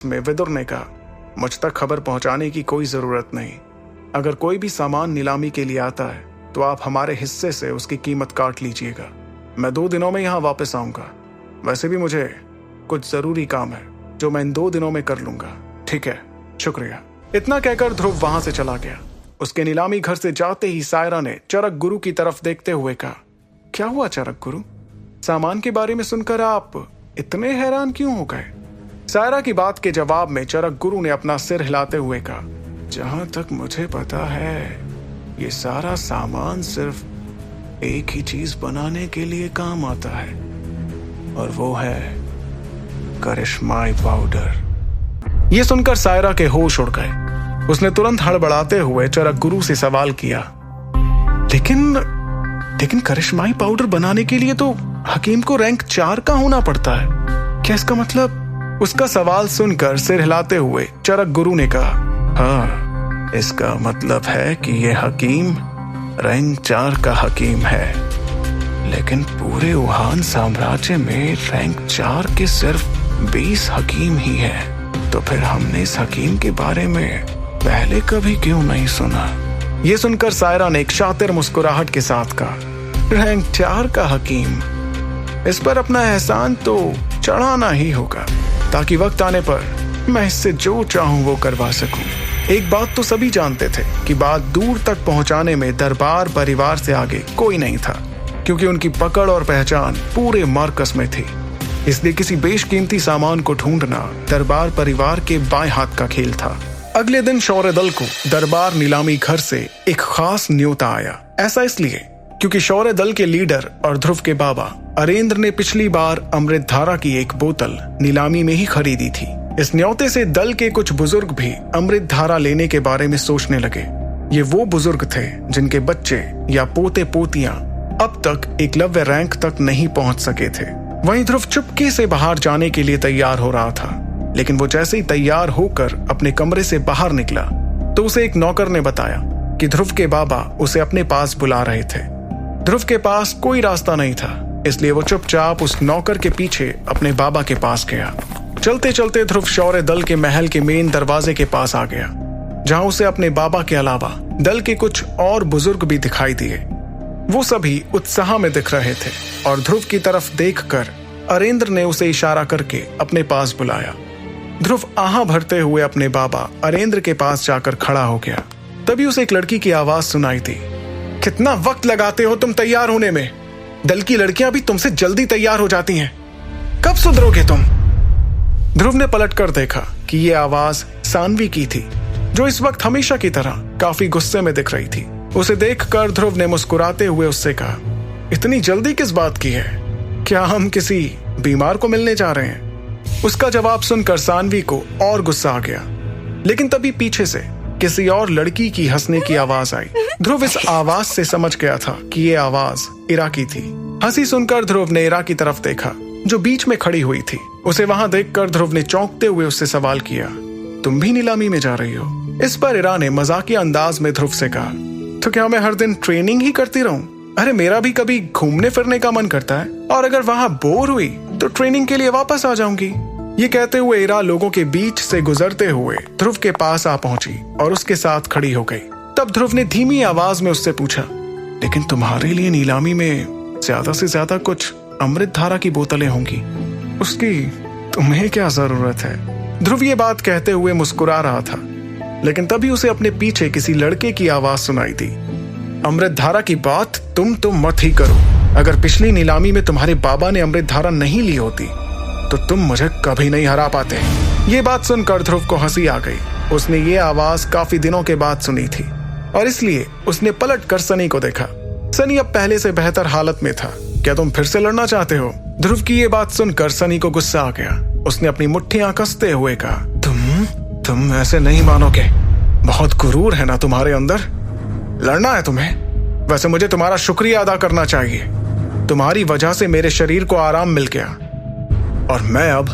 में विदुर ने कहा, मुझ तक खबर पहुंचाने की कोई जरूरत नहीं। अगर कोई भी सामान नीलामी के लिए आता है तो आप हमारे हिस्से से उसकी कीमत काट लीजिएगा। मैं 2 दिनों में यहाँ वापस आऊंगा। वैसे भी मुझे कुछ जरूरी काम है जो मैं इन 2 दिनों में कर लूंगा। ठीक है, शुक्रिया। इतना कहकर ध्रुव वहां से चला गया। उसके नीलामी घर से जाते ही सायरा ने चरक गुरु की तरफ देखते हुए कहा, क्या हुआ चरक गुरु? सामान के बारे में सुनकर आप इतने हैरान क्यों हो गए? सायरा की बात के जवाब में चरक गुरु ने अपना सिर हिलाते हुए कहा, जहां तक मुझे पता है ये सारा सामान सिर्फ एक ही चीज बनाने के लिए काम आता है, और वो है करिश्माई पाउडर। ये सुनकर सायरा के होश उड़ गए। उसने तुरंत हड़बड़ाते हुए चरक गुरु से सवाल किया, लेकिन करिश्माई पाउडर बनाने के लिए तो हकीम को रैंक 4 का होना पड़ता है। क्या इसका मतलब? उसका सवाल सुनकर सिर हिलाते हुए चरक गुरु ने कहा, हाँ, इसका मतलब है कि यह हकीम रैंक 4 का हकीम है, लेकिन पूरे वुहान साम्राज्य में रैंक 4 के सिर्फ 20 हकीम ही हैं। तो फिर हमने इस हकीम के बारे में पहले कभी क्यों नहीं सुना? यह सुनकर सायरा ने एक शातिर मुस्कुराहट के साथ कहा, रैंक 4 का हकीम, इस पर अपना एहसान तो चढ़ाना ही होगा, ताकि वक्त आने पर मैं इससे जो चाहूं वो करवा सकूं। एक बात तो सभी जानते थे कि बात दूर तक पहुंचाने में दरबार परिवार से आगे कोई नहीं था, क्योंकि उनकी पकड़ और पहचान पूरे मार्कस में थी। इसलिए किसी बेशकीमती सामान को ढूंढना दरबार परिवार के बाएं हाथ का खेल था। अगले दिन शौर्य दल को दरबार नीलामी घर से एक खास न्योता आया। ऐसा इसलिए क्योंकि शौर्य दल के लीडर और ध्रुव के बाबा अरेंद्र ने पिछली बार अमृत धारा की एक बोतल नीलामी में ही खरीदी थी। इस न्योते से दल के कुछ बुजुर्ग भी अमृत धारा लेने के बारे में सोचने लगे। ये वो बुजुर्ग थे जिनके बच्चे या पोते पोतियां अब तक एकलव्य रैंक तक नहीं पहुंच सके थे। वहीं ध्रुव चुपके से बाहर जाने के लिए तैयार हो रहा था, लेकिन वो जैसे ही तैयार होकर अपने कमरे से बाहर निकला तो उसे एक नौकर ने बताया कि ध्रुव के बाबा उसे अपने पास बुला रहे थे। ध्रुव के पास कोई रास्ता नहीं था, इसलिए वो चुपचाप उस नौकर के पीछे अपने बाबा के पास गया। चलते चलते ध्रुव शौर्य दल के महल के मेन दरवाजे के पास आ गया, जहां उसे अपने बाबा के अलावा दल के कुछ और बुजुर्ग भी दिखाई दिए। वो सभी उत्साह में दिख रहे थे और ध्रुव की तरफ देखकर अरेंद्र ने उसे इशारा करके अपने पास बुलाया। ध्रुव आहा भरते हुए अपने बाबा अरेंद्र के पास जाकर खड़ा हो गया। तभी उसे एक लड़की की आवाज सुनाई दी, कितना वक्त लगाते हो तुम तैयार होने में? दल की लड़कियां भी तुमसे जल्दी तैयार हो जाती हैं, कब सुधरोगे तुम? ध्रुव ने पलटकर देखा कि यह आवाज सानवी की थी, जो इस वक्त हमेशा की तरह काफी गुस्से में दिख रही थी। उसे देखकर ध्रुव ने मुस्कुराते हुए उससे कहा, इतनी जल्दी किस बात की है? क्या हम किसी बीमार को मिलने जा रहे हैं? उसका जवाब सुनकर सानवी को और गुस्सा आ गया, लेकिन तभी पीछे से किसी और लड़की की हंसने की आवाज आई। ध्रुव इस आवाज से समझ गया था कि ये आवाज इरा की थी। हंसी सुनकर ध्रुव ने इरा की तरफ देखा, जो बीच में खड़ी हुई थी। उसे वहां देखकर ध्रुव ने चौंकते हुए उससे सवाल किया, तुम भी नीलामी में जा रही हो? इस पर इरा ने मजाकिया अंदाज में ध्रुव से कहा, तो क्या मैं हर दिन ट्रेनिंग ही करती रहूं? अरे मेरा भी कभी घूमने फिरने का मन करता है, और अगर वहां बोर हुई तो ट्रेनिंग के लिए वापस आ जाऊंगी। ये कहते हुए इरा लोगों के बीच से गुजरते हुए ध्रुव के पास आ पहुंची और उसके साथ खड़ी हो गई। तब ध्रुव ने धीमी आवाज में उससे पूछा, लेकिन तुम्हारे लिए नीलामी में ज्यादा से ज्यादा कुछ अमृत धारा की बोतलें होंगी, उसकी तुम्हें क्या जरूरत है? ध्रुव ये बात कहते हुए मुस्कुरा रहा था, लेकिन तभी उसे अपने पीछे किसी लड़के की आवाज सुनाई दी, अमृत धारा की बात तुम मत ही करो। अगर पिछली नीलामी में तुम्हारे बाबा ने अमृत धारा नहीं ली होती तो तुम मुझे कभी नहीं हरा पाते। ये बात सुनकर ध्रुव को हंसी आ गई। उसने ये आवाज काफी दिनों के बाद सुनी थी और इसलिए उसने पलट कर सनी को देखा। सनी अब पहले से बेहतर हालत में था। क्या तुम फिर से लड़ना चाहते हो? ध्रुव की ये बात सुनकर सनी को गुस्सा आ गया। उसने अपनी मुट्ठियां कसते हुए कहा, तुम ऐसे नहीं मानोगे, बहुत गुरूर है ना तुम्हारे अंदर। लड़ना है तुम्हें? वैसे मुझे तुम्हारा शुक्रिया अदा करना चाहिए। तुम्हारी वजह से मेरे शरीर को आराम मिल गया और मैं अब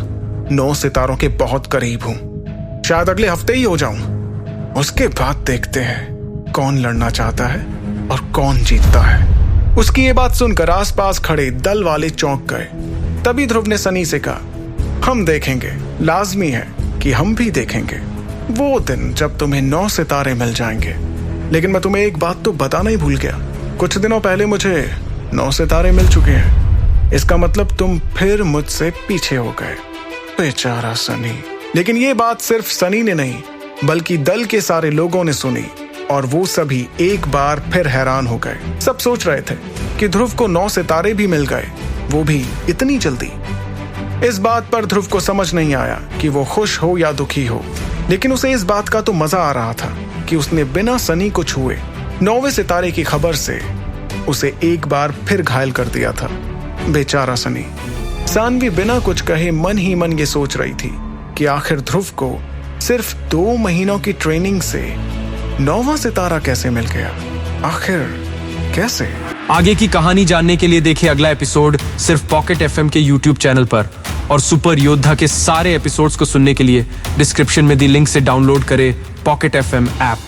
9 सितारों के बहुत करीब हूं। शायद अगले हफ्ते ही हो जाऊं। उसके बाद देखते हैं कौन लड़ना चाहता है और कौन जीतता है। उसकी ये बात सुनकर आसपास खड़े दल वाले चौंक गए। तभी ध्रुव ने सनी से कहा, हम देखेंगे, लाजमी है कि हम भी देखेंगे वो दिन जब तुम्हें 9 सितारे मिल जाएंगे। लेकिन मैं तुम्हें एक बात तो बताना ही भूल गया, कुछ दिनों पहले मुझे 9 सितारे मिल चुके हैं। इसका मतलब तुम फिर मुझसे पीछे हो गए। बेचारा सनी। लेकिन ये बात सिर्फ सनी ने नहीं बल्कि दल के सारे लोगों ने सुनी और वो सभी एक बार फिर हैरान हो गए। सब सोच रहे थे कि ध्रुव को 9 सितारे भी मिल गए, वो भी इतनी जल्दी। इस बात पर ध्रुव को समझ नहीं आया कि वो खुश हो या दुखी हो, लेकिन उसे इस बात का तो मजा आ रहा था कि उसने बिना सनी को छुए 9वें सितारे की खबर से उसे एक बार फिर घायल कर दिया था। बेचारा सनी। सानवी बिना कुछ कहे मन ही मन ये सोच रही थी कि आखिर ध्रुव को सिर्फ 2 महीनों की ट्रेनिंग से 9वां सितारा कैसे मिल गया, आखिर कैसे। आगे की कहानी जानने के लिए देखिए अगला एपिसोड सिर्फ पॉकेट एफएम के यूट्यूब चैनल पर, और सुपर योद्धा के सारे एपिसोड्स को सुनने के लिए डिस्क्रिप्शन में दी लिंक से डाउनलोड करें पॉकेट एफएम ऐप।